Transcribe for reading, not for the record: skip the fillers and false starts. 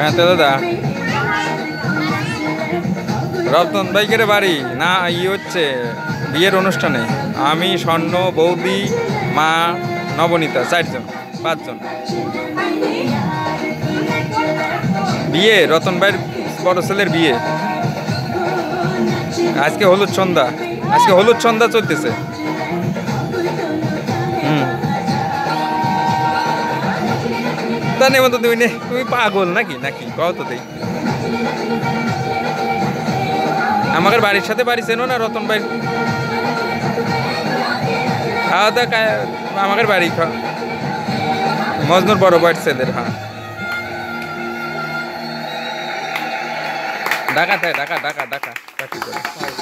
হ্যাঁ তো দাদা রতন ভাইকের বাড়ি না হচ্ছে বিয়ের অনুষ্ঠানে আমি স্বর্ণ বৌদি মা নবনীতা 4 জন 5 জন বিয়ে রতন ভাইয়ের বড় ছেলের বিয়ে আজকে হলুদ সন্ধ্যা চলতেছে তা নেব তো তুমি পাগল নাকি কও তো দেই আমাদের বাড়ির সাথে বাড়ি চেনো না রতন ভাই আমাদের বাড়ি মজনুর বড় ভাইয়ের ছেলের হ্যাঁ ঢাকা ঢাকা ঢাকা ঢাকা ঢাকা